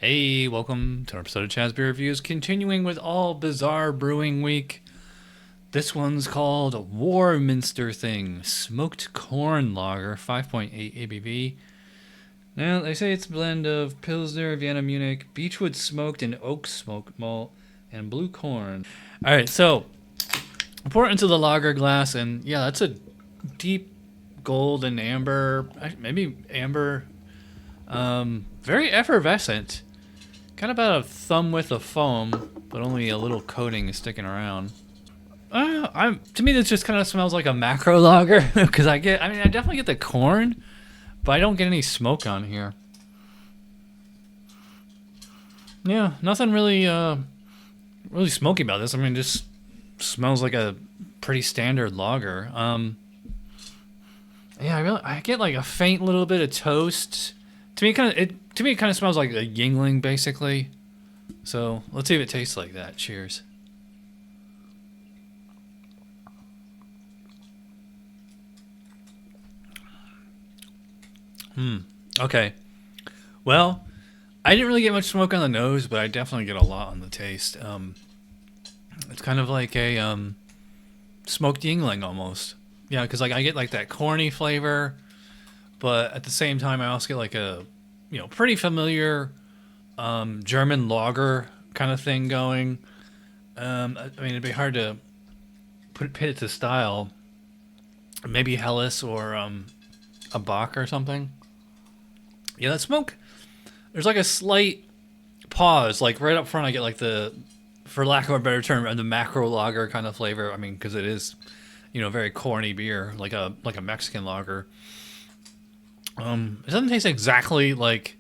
Hey, welcome to an episode of Chaz Beer Reviews, continuing with all Bizarre Brewing Week. This one's called Warminster Thing, Smoked Corn Lager, 5.8 ABV. Now, they say it's a blend of pilsner, Vienna, Munich, Beechwood smoked and oak smoked malt, and blue corn. Alright, so, pour it into the lager glass, and yeah, that's a deep golden amber, maybe amber, very effervescent. Kind of about a thumb width of foam, but only a little coating is sticking around. To me, this just kind of smells like a macro lager because I definitely get the corn, but I don't get any smoke on here. Yeah, nothing really, really smoky about this. I mean, it just smells like a pretty standard lager. Yeah, I get like a faint little bit of toast. To me, it kind of smells like a 𝓮𝓻𝓮, basically. So let's see if it tastes like that. Cheers. Okay. Well, I didn't really get much smoke on the nose, but I definitely get a lot on the taste. It's kind of like a smoked 𝓮𝓻𝓮 almost. Yeah, because like I get like that corny flavor. But at the same time, I also get like a, pretty familiar German lager kind of thing going. I mean, it'd be hard to pin it to style. Maybe Helles or a Bock or something. Yeah, that smoke. There's like a slight pause, like right up front. I get like for lack of a better term, the macro lager kind of flavor. I mean, because it is, very corny beer, like a Mexican lager. It doesn't taste exactly like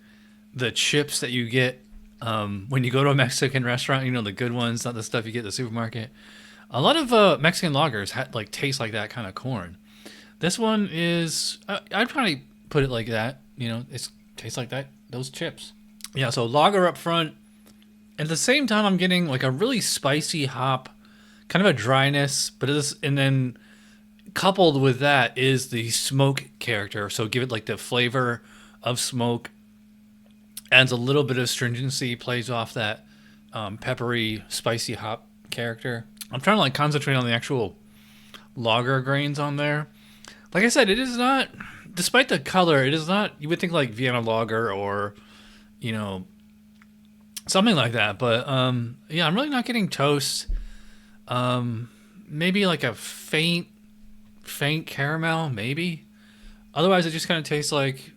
the chips that you get when you go to a Mexican restaurant. The good ones, not the stuff you get at the supermarket. A lot of Mexican lagers taste like that kind of corn. This one is, I'd probably put it like that. It tastes like that, those chips. Yeah, so lager up front. At the same time, I'm getting like a really spicy hop, kind of a dryness, and then coupled with that is the smoke character. So give it like the flavor of smoke, adds a little bit of stringency, plays off that peppery, spicy hop character. I'm trying to like concentrate on the actual lager grains on there. Like I said, it is not, despite the color, it is not, you would think like Vienna lager or, something like that. But yeah, I'm really not getting toast. Maybe like a faint caramel, maybe. Otherwise, it just kind of tastes like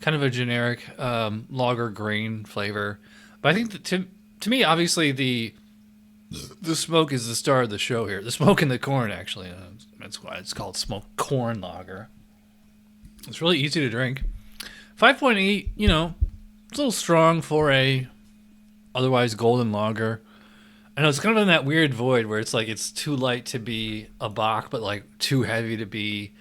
kind of a generic lager grain flavor. But I think that to me, obviously, the smoke is the star of the show here. The smoke and the corn, actually. That's why it's called smoked corn lager. It's really easy to drink. 5.8, it's a little strong for a otherwise golden lager. I know it's kind of in that weird void where it's like it's too light to be a Bock, but like too heavy to be,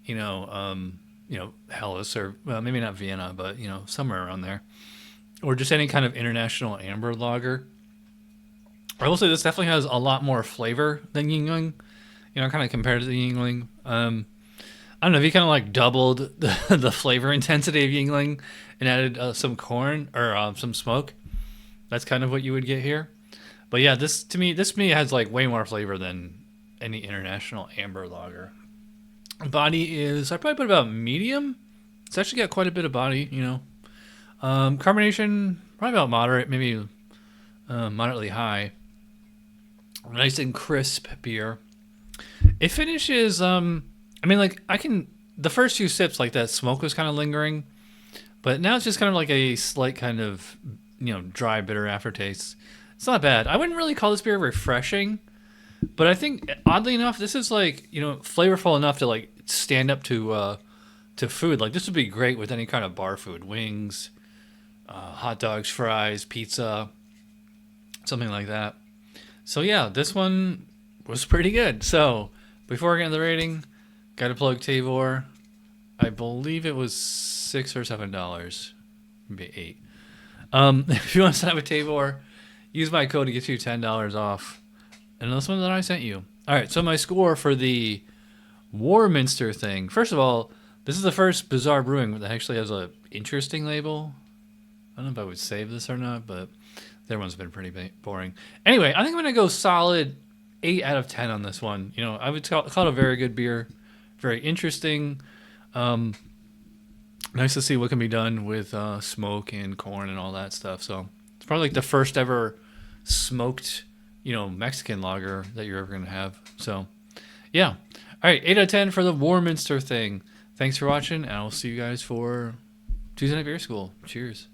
Helles or maybe not Vienna, but somewhere around there, or just any kind of international amber lager. I will say this definitely has a lot more flavor than 𝓮𝓻𝓮. Kind of compared to the 𝓮𝓻𝓮. I don't know if you kind of like doubled the flavor intensity of 𝓮𝓻𝓮 and added some corn or some smoke. That's kind of what you would get here. But yeah, this to me has like way more flavor than any international amber lager. Body is, I probably put about medium. It's actually got quite a bit of body, Carbonation, probably about moderate, maybe moderately high. Nice and crisp beer. It finishes, the first few sips, like that smoke was kind of lingering. But now it's just kind of like a slight kind of, dry, bitter aftertaste. It's not bad. I wouldn't really call this beer refreshing, but I think oddly enough, this is like flavorful enough to like stand up to food. Like this would be great with any kind of bar food, wings, hot dogs, fries, pizza, something like that. So yeah, this one was pretty good. So before I get into the rating, got to plug 𝓑𝓻. I believe it was $6 or $7, maybe $8. If you want to sign up with 𝓑𝓻. Use my code to get you $10 off. And this one that I sent you. All right, so my score for the Warminster Thing. First of all, this is the first Bizarre Brewing that actually has a interesting label. I don't know if I would save this or not, but their one's been pretty boring. Anyway, I think I'm going to go solid 8 out of 10 on this one. You know, I would call it a very good beer. Very interesting. Nice to see what can be done with smoke and corn and all that stuff. So it's probably like the first ever smoked, you know, Mexican lager that you're ever going to have. So, yeah. All right, 8 out of 10 for the Warminster Thing. Thanks for watching, and I'll see you guys for Tuesday Night Beer School. Cheers.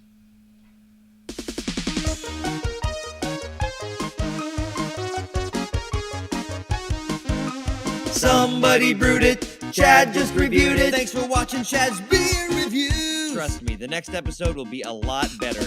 Somebody brewed it. Chad just reviewed it. Thanks for watching Chad's Beer Review. Trust me, the next episode will be a lot better.